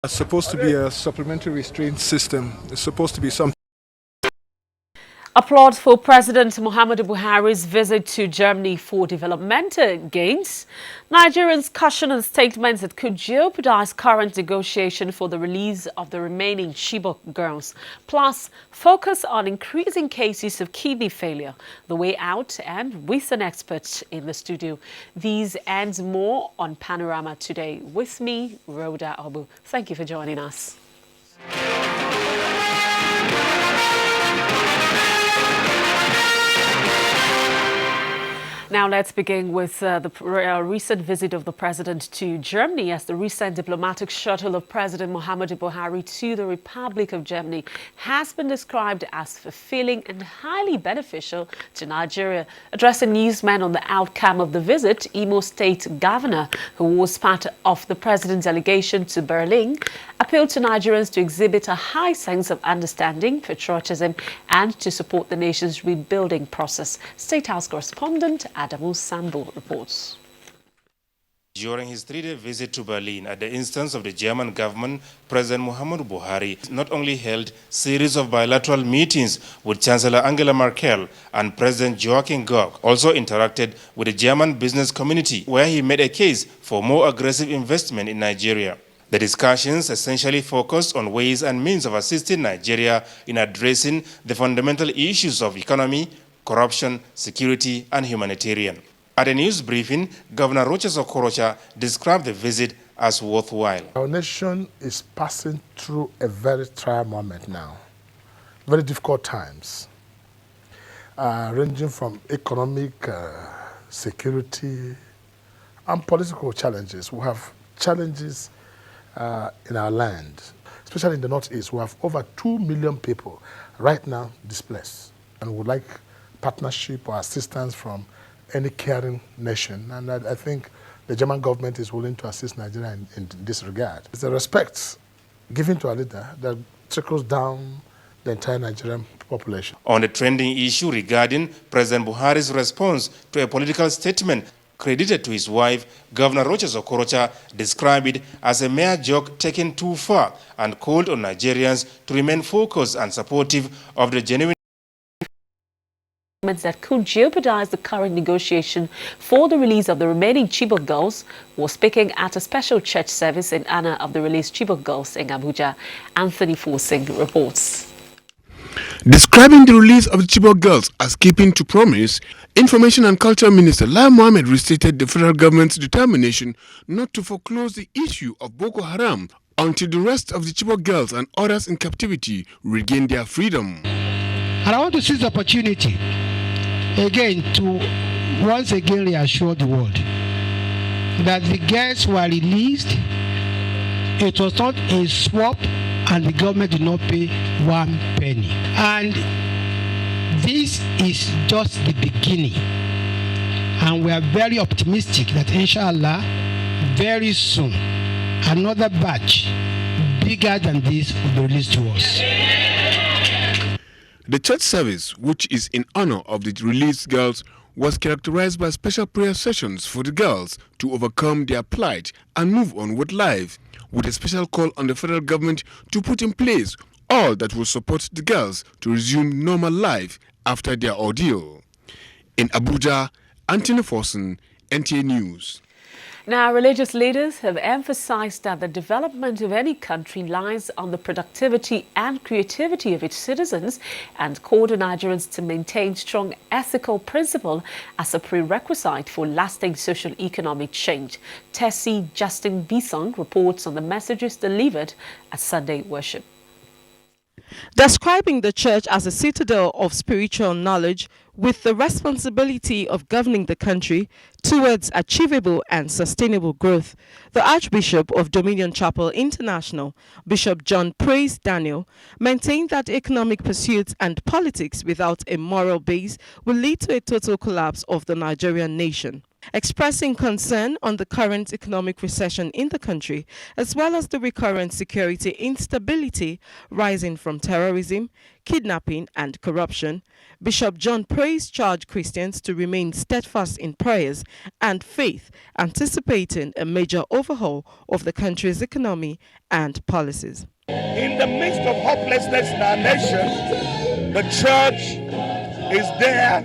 It's supposed to be a supplementary restraint system. It's supposed to be something. Applause for President Muhammadu Buhari's visit to Germany for developmental gains. Nigerians caution in statements that could jeopardize current negotiation for the release of the remaining Chibok girls. Plus, focus on increasing cases of kidney failure, the way out, and with an expert in the studio. These and more on Panorama today. With me, Rhoda Obu. Thank you for joining us. Now let's begin with the recent visit of the president to Germany, as the recent diplomatic shuttle of President Muhammadu Buhari to the Republic of Germany has been described as fulfilling and highly beneficial to Nigeria. Addressing newsmen on the outcome of the visit, Imo State Governor, who was part of the president's delegation to Berlin, appealed to Nigerians to exhibit a high sense of understanding, patriotism, and to support the nation's rebuilding process. State House correspondent Adamu Sambo reports. During his three-day visit to Berlin at the instance of the German government, President Muhammadu Buhari not only held a series of bilateral meetings with Chancellor Angela Merkel and President Joachim Gauck, also interacted with the German business community, where he made a case for more aggressive investment in Nigeria. The discussions essentially focused on ways and means of assisting Nigeria in addressing the fundamental issues of economy, corruption, security, and humanitarian. At a news briefing, Governor Rochas Okorocha described the visit as worthwhile. Our nation is passing through a very trial moment now, very difficult times, ranging from economic, security, and political challenges. We have challenges in our land, especially in the Northeast. We have over 2 million people right now displaced, and would like partnership or assistance from any caring nation. And I think the German government is willing to assist Nigeria in this regard. It's a respect given to our leader that trickles down the entire Nigerian population. On the trending issue regarding President Buhari's response to a political statement credited to his wife, Governor Rochas Okorocha described it as a mere joke taken too far and called on Nigerians to remain focused and supportive of the genuine that could jeopardize the current negotiation for the release of the remaining Chibok girls. Was speaking at a special church service in honor of the released Chibok girls in Abuja. Anthony Forsing reports. Describing the release of the Chibok girls as keeping to promise, Information and Culture Minister Lai Mohammed restated the federal government's determination not to foreclose the issue of Boko Haram until the rest of the Chibok girls and others in captivity regain their freedom. And I want to seize the opportunity again to once again reassure the world that the girls were released. It was not a swap, and the government did not pay 1 penny. And this is just the beginning. And we are very optimistic that inshallah, very soon, another batch bigger than this will be released to us. The church service, which is in honor of the released girls, was characterized by special prayer sessions for the girls to overcome their plight and move on with life, with a special call on the federal government to put in place all that will support the girls to resume normal life after their ordeal. In Abuja, Anthony Forson, NTA News. Now, religious leaders have emphasized that the development of any country lies on the productivity and creativity of its citizens, and called on Nigerians to maintain strong ethical principle as a prerequisite for lasting social economic change. Tessie Justin Bisong reports on the messages delivered at Sunday worship. Describing the church as a citadel of spiritual knowledge with the responsibility of governing the country towards achievable and sustainable growth, the Archbishop of Dominion Chapel International, Bishop John Praise Daniel, maintained that economic pursuits and politics without a moral base will lead to a total collapse of the Nigerian nation. expressing concern on the current economic recession in the country, as well as the recurrent security instability rising from terrorism, kidnapping, and corruption. Bishop John Praise charged Christians to remain steadfast in prayers and faith, anticipating a major overhaul of the country's economy and policies. In the midst of hopelessness in our nation, the church is there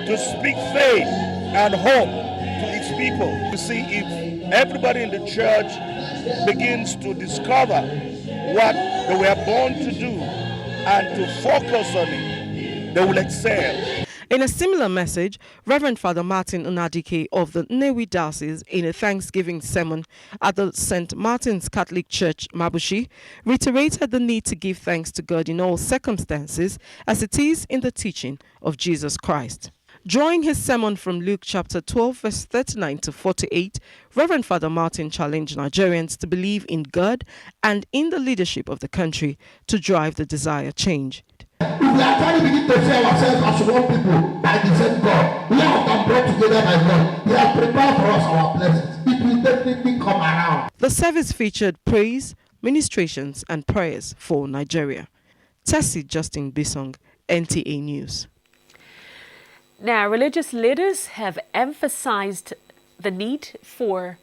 to speak faith and hope to its people. You see, if everybody in the church begins to discover what they were born to do and to focus on it, they will excel. In a similar message, Reverend Father Martin Unadike of the Nnewi Diocese, in a Thanksgiving sermon at the St. Martin's Catholic Church, Mabushi, reiterated the need to give thanks to God in all circumstances, as it is in the teaching of Jesus Christ. Drawing his sermon from Luke chapter 12, verse 39 to 48, Reverend Father Martin challenged Nigerians to believe in God and in the leadership of the country to drive the desired change. If we are trying to begin to see ourselves as one people by the same God, we have been brought together by God. He has prepared for us our blessings. It will definitely come around. The service featured praise, ministrations, and prayers for Nigeria. Tessie Justin Bisong, NTA News. Now, religious leaders have emphasized the need for...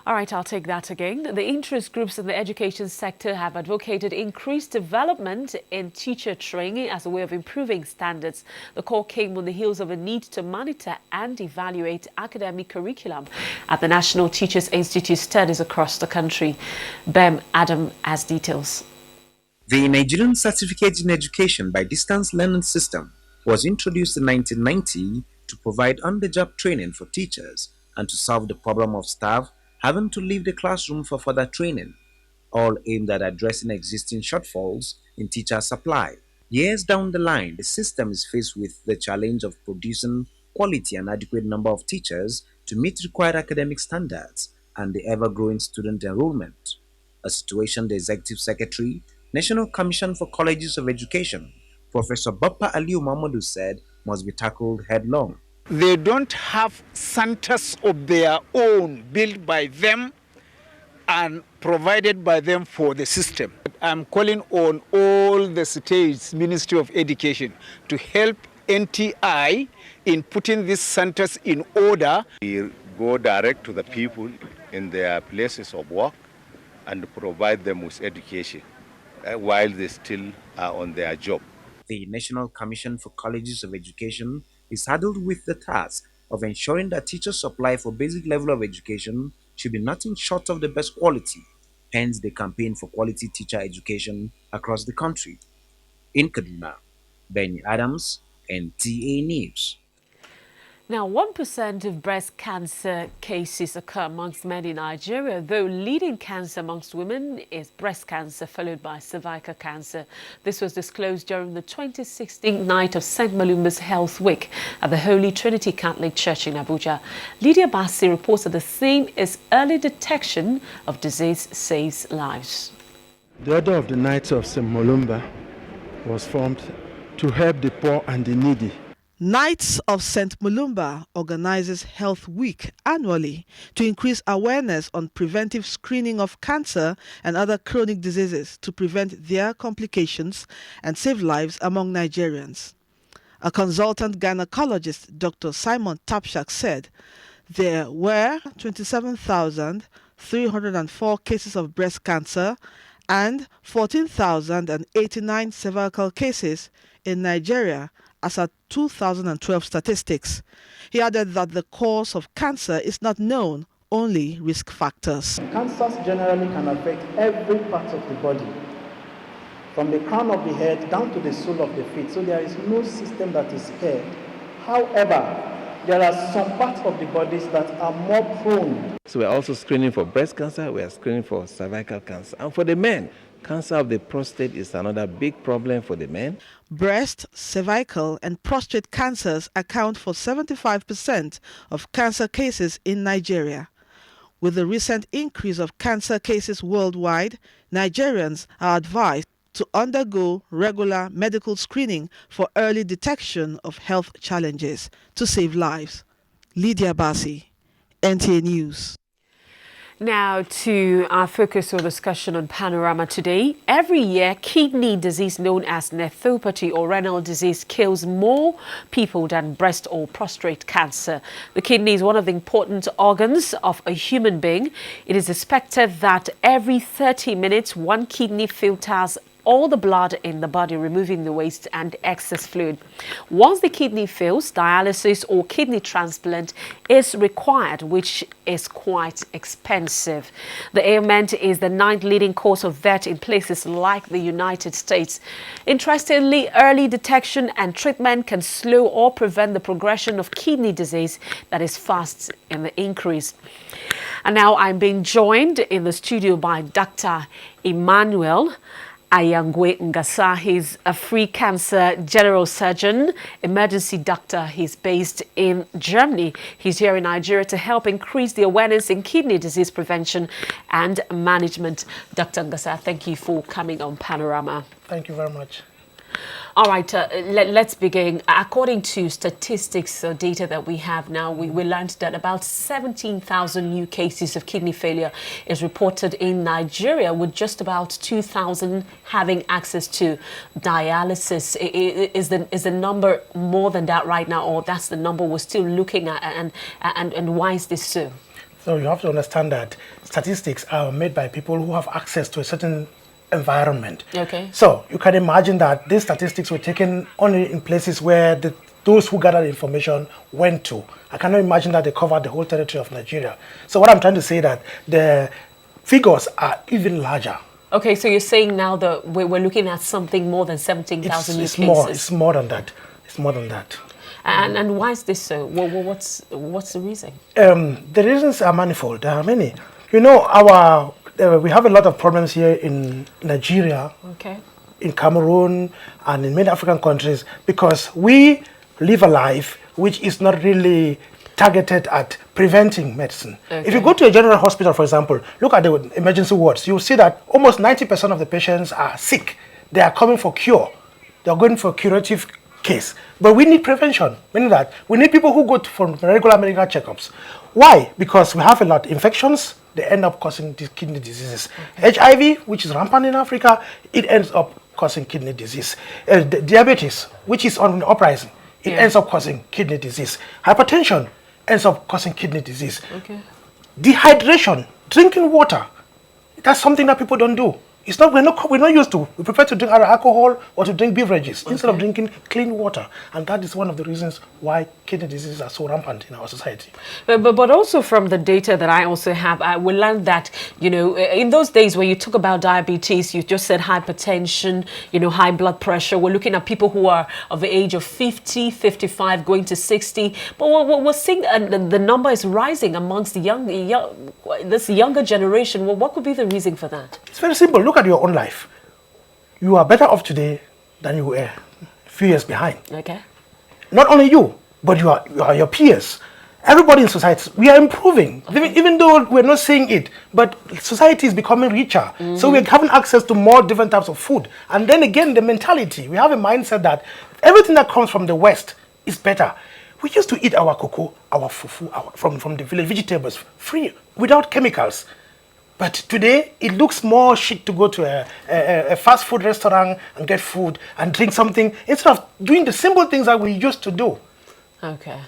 All right, I'll take that again. The interest groups in the education sector have advocated increased development in teacher training as a way of improving standards. The call came on the heels of a need to monitor and evaluate academic curriculum at the National Teachers Institute studies across the country. Bem Adam has details. The Nigerian Certificate in Education by Distance Learning System was introduced in 1990 to provide on-the-job training for teachers and to solve the problem of staff having to leave the classroom for further training, all aimed at addressing existing shortfalls in teacher supply. Years down the line, the system is faced with the challenge of producing quality and adequate number of teachers to meet required academic standards and the ever-growing student enrollment, a situation the Executive Secretary, National Commission for Colleges of Education, Professor Bappa Aliu Mamadou said must be tackled headlong. They don't have centers of their own built by them and provided by them for the system. I'm calling on all the states, Ministry of Education, to help NTI in putting these centers in order. We go direct to the people in their places of work and provide them with education while they still are on their job. The National Commission for Colleges of Education is saddled with the task of ensuring that teacher supply for basic level of education should be nothing short of the best quality. Hence, the campaign for quality teacher education across the country. In Kaduna, Benny Adams, NTA News. Now, 1% of breast cancer cases occur amongst men in Nigeria, though leading cancer amongst women is breast cancer, followed by cervical cancer. This was disclosed during the 2016 night of St. Malumba's Health Week at the Holy Trinity Catholic Church in Abuja. Lydia Bassi reports that the theme is early detection of disease saves lives. The Order of the Knights of St. Malumba was formed to help the poor and the needy. Knights of St. Malumba organizes Health Week annually to increase awareness on preventive screening of cancer and other chronic diseases to prevent their complications and save lives among Nigerians. A consultant gynecologist, Dr. Simon Tapshak, said there were 27,304 cases of breast cancer and 14,089 cervical cases in Nigeria as at 2012 statistics. He added that the cause of cancer is not known, only risk factors. Cancers generally can affect every part of the body, from the crown of the head down to the sole of the feet, so there is no system that is spared. However, there are some parts of the bodies that are more prone. So we're also screening for breast cancer, we are screening for cervical cancer. And for the men, cancer of the prostate is another big problem for the men. Breast, cervical, and prostate cancers account for 75% of cancer cases in Nigeria. With the recent increase of cancer cases worldwide, Nigerians are advised to undergo regular medical screening for early detection of health challenges to save lives. Lydia Bassi, NTA News. Now to our focus or discussion on Panorama today. Every year, kidney disease known as nephropathy or renal disease kills more people than breast or prostate cancer. The kidney is one of the important organs of a human being. It is expected that every 30 minutes, one kidney filters all the blood in the body, removing the waste and excess fluid. Once the kidney fails, dialysis or kidney transplant is required, which is quite expensive. The ailment is the 9th leading cause of death in places like the United States. Interestingly, early detection and treatment can slow or prevent the progression of kidney disease that is fast in the increase. And now I'm being joined in the studio by Dr. Emmanuel Ayangwe Ngasa. He's a free cancer general surgeon, emergency doctor. He's based in Germany. He's here in Nigeria to help increase the awareness in kidney disease prevention and management. Dr. Ngasa, thank you for coming on Panorama. Thank you very much. All right, let's begin. According to statistics or data that we have now, we learned that about 17,000 new cases of kidney failure is reported in Nigeria, with just about 2,000 having access to dialysis. Is the number more than that right now, or that's the number we're still looking at, and why is this so? So you have to understand that statistics are made by people who have access to a certain environment. Okay. So you can imagine that these statistics were taken only in places where those who gathered information went to. I cannot imagine that they covered the whole territory of Nigeria. So what I'm trying to say that the figures are even larger. Okay, so you're saying now that we're looking at something more than 17,000 new cases. It's more than that. It's more than that. And why is this so? What's the reason? The reasons are manifold. There are many. You know, we have a lot of problems here in Nigeria, okay, in Cameroon, and in many African countries, because we live a life which is not really targeted at preventing medicine. Okay. If you go to a general hospital, for example, look at the emergency wards, you'll see that almost 90% of the patients are sick. They are coming for cure. They are going for curative case. But we need prevention, meaning that we need people who go for regular medical checkups. Why? Because we have a lot of infections. They end up causing these kidney diseases. Okay. HIV, which is rampant in Africa, it ends up causing kidney disease. Diabetes, which is on the uprising, it ends up causing kidney disease. Hypertension ends up causing kidney disease. Okay. Dehydration, drinking water, that's something that people don't do. It's not, we're not used to. We prefer to drink either alcohol or to drink beverages instead of drinking clean water. And that is one of the reasons why kidney diseases are so rampant in our society. But also from the data that I also have, we learned that, you know, in those days when you talk about diabetes, you just said hypertension, you know, high blood pressure. We're looking at people who are of the age of 50, 55, going to 60. But we're seeing the number is rising amongst the this younger generation. Well, what could be the reason for that? It's very simple. Look at your own life. You are better off today than you were a few years behind. Okay. Not only you, but your peers. Everybody in society, we are improving. Okay. Even though we're not saying it, but society is becoming richer. Mm-hmm. So we're having access to more different types of food. And then again, the mentality. We have a mindset that everything that comes from the West is better. We used to eat our cocoa, our fufu, from the village, vegetables, free, without chemicals. But today, it looks more chic to go to a fast food restaurant and get food and drink something instead of doing the simple things that we used to do. Okay.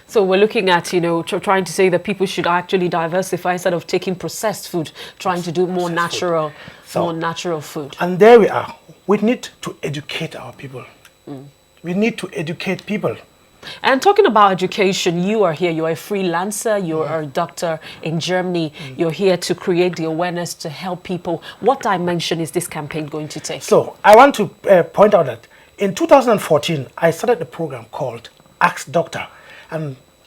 So we're looking at, you know, trying to say that people should actually diversify instead of taking processed food, trying to do more natural food. And there we are. We need to educate our people. Mm. We need to educate people. And talking about education, you are here, you're a freelancer, you're a doctor in Germany, you're here to create the awareness to help people. What dimension is this campaign going to take? So I want to point out that in 2014, I started a program called Ask Doctor.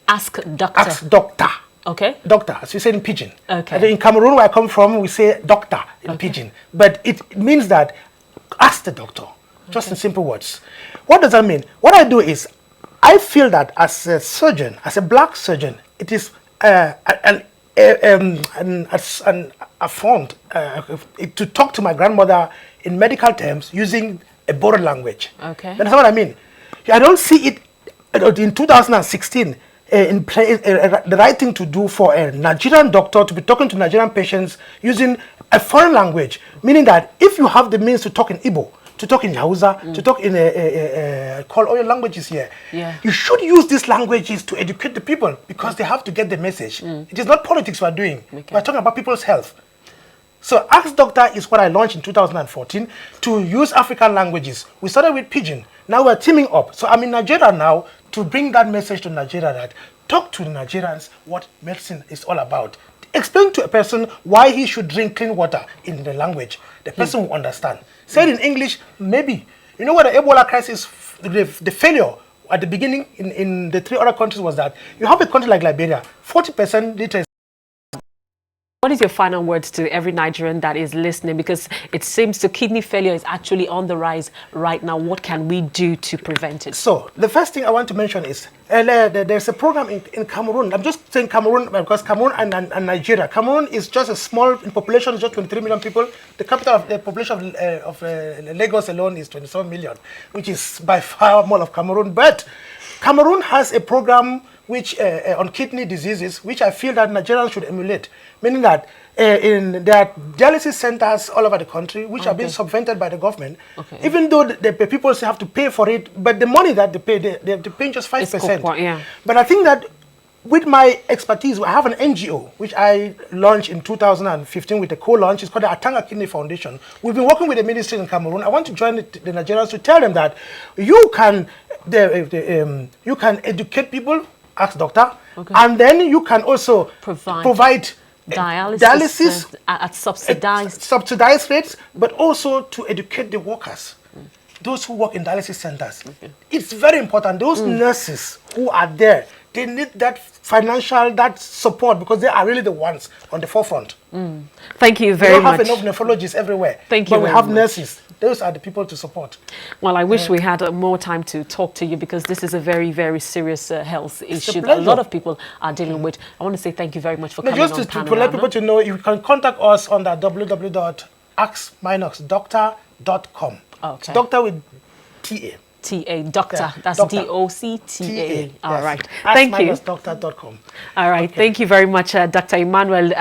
Ask Doctor? Ask Doctor. Okay. Doctor, as we say in Pidgin. Okay. In Cameroon, where I come from, we say doctor in Pidgin. But it means that ask the doctor, just in simple words. What does that mean? What I do is, I feel that as a surgeon, as a black surgeon, it is an affront to talk to my grandmother in medical terms using a borrowed language. Okay. That's what I mean. I don't see it in 2016. the right thing to do for a Nigerian doctor to be talking to Nigerian patients using a foreign language, meaning that if you have the means to talk in Igbo, to talk in Hausa, to talk in call all your languages here, you should use these languages to educate the people because they have to get the message. It is not politics we are doing. We are talking about people's health. So Ask Doctor is what I launched in 2014 to use African languages. We started with Pidgin. Now we're teaming up. So I'm in Nigeria now to bring that message to Nigeria, that talk to the Nigerians what medicine is all about. Explain to a person why he should drink clean water in the language. The person will understand. Say it in English, maybe. You know what the Ebola crisis, the failure at the beginning in the 3 other countries was that you have a country like Liberia, 40% literacy. What is your final words to every Nigerian that is listening? Because it seems the kidney failure is actually on the rise right now. What can we do to prevent it? So the first thing I want to mention is there's a program in Cameroon. I'm just saying Cameroon because Cameroon and Nigeria. Cameroon is just a small in population, is just 23 million people. The capital of the population of Lagos alone is 27 million, which is by far more of Cameroon. But Cameroon has a program which on kidney diseases, which I feel that Nigerians should emulate. Meaning that there are dialysis centers all over the country which are being subvented by the government. Even though the people still have to pay for it, but the money that they pay, they're paying just 5%. But I think that with my expertise, I have an NGO which I launched in 2015 with a co-launch. It's called the Atanga Kidney Foundation. We've been working with the ministry in Cameroon. I want to join the Nigerians to tell them that you can educate people, Ask Doctor, and then you can also provide dialysis at subsidized rates, but also to educate the workers, those who work in dialysis centers. It's very important. Those nurses who are there, they need that financial, that support, because they are really the ones on the forefront. Thank you very much. We don't have enough nephrologists everywhere. Thank you. But we have nurses. Those are the people to support. Well, I wish we had more time to talk to you, because this is a very, very serious health issue that a lot of people are dealing with. I want to say thank you very much for coming on Panorama. To let people to know, you can contact us on the www.ask-doctor.com. Okay. Doctor with T-A. T-A, doctor. That's D-O-C-T-A. All right. Thank you. Ask-doctor.com. All right. Thank you very much, Dr. Emmanuel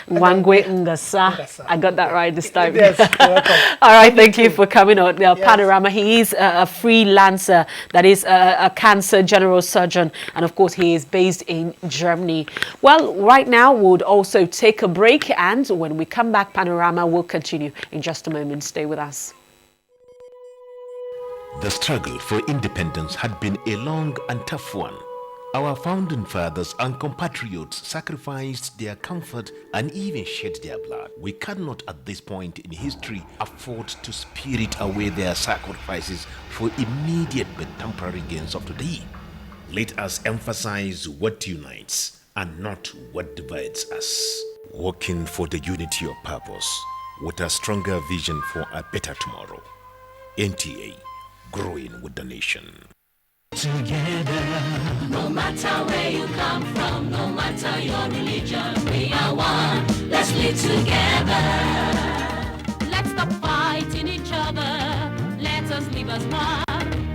Nwangwe Ngasa. I got that right this time. Yes, you're welcome. All right. Thank you for coming on Panorama. He is a freelancer, that is a cancer general surgeon. And of course, he is based in Germany. Well, right now, we'll also take a break. And when we come back, Panorama will continue in just a moment. Stay with us. The struggle for independence had been a long and tough one. Our founding fathers and compatriots sacrificed their comfort and even shed their blood. We cannot at this point in history afford to spirit away their sacrifices for immediate but temporary gains of today. Let us emphasize what unites and not what divides us. Working for the unity of purpose with a stronger vision for a better tomorrow. NTA, growing with the nation. Together, no matter where you come from, no matter your religion, we are one. Let's live together. Let's stop fighting each other. Let us live as one.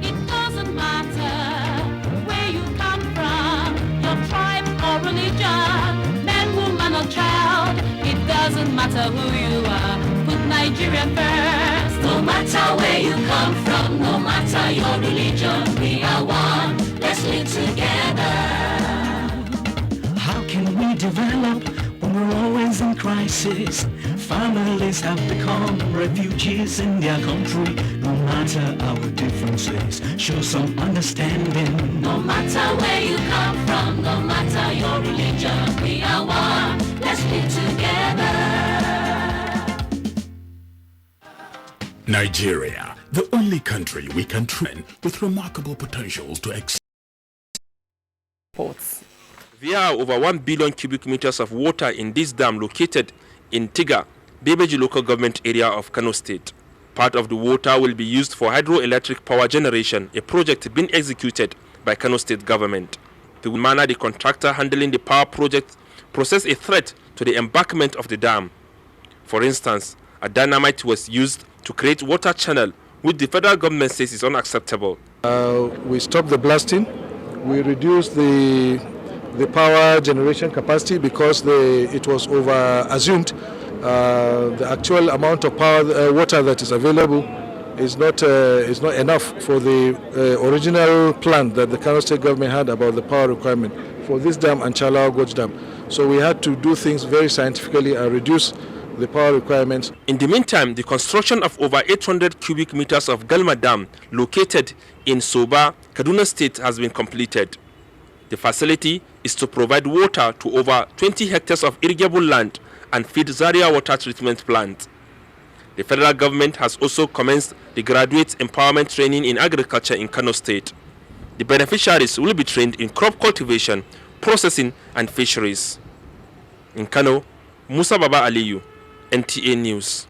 It doesn't matter where you come from, your tribe or religion, man, woman or child. It doesn't matter who you are. Put Nigeria first. No matter where you come from, no matter your religion, we are one. Let's live together. How can we develop when we're always in crisis? Families have become refugees in their country. No matter our differences, show some understanding. No matter where you come from, no matter your religion, we are one. Let's live together. Nigeria, the only country we can train with remarkable potentials to excel. There are over 1 billion cubic meters of water in this dam located in Tiga, Bebeji local government area of Kano State. Part of the water will be used for hydroelectric power generation, a project being executed by Kano State government. The manner the contractor handling the power project posed a threat to the embankment of the dam. For instance, a dynamite was used to create water channel, which the federal government says is unacceptable. We stopped the blasting. We reduced the the power generation capacity because it was over-assumed. The actual amount of water that is available is not enough for the original plan that the Kano State government had about the power requirement for this dam and Chalao Gorge Dam. So we had to do things very scientifically and reduce the power requirements. In the meantime, the construction of over 800 cubic meters of Galma Dam located in Soba, Kaduna State has been completed. The facility is to provide water to over 20 hectares of irrigable land and feed Zaria water treatment plant. The federal government has also commenced the graduate empowerment training in agriculture in Kano State. The beneficiaries will be trained in crop cultivation, processing and fisheries. In Kano, Musa Baba Aliyu, NTA News.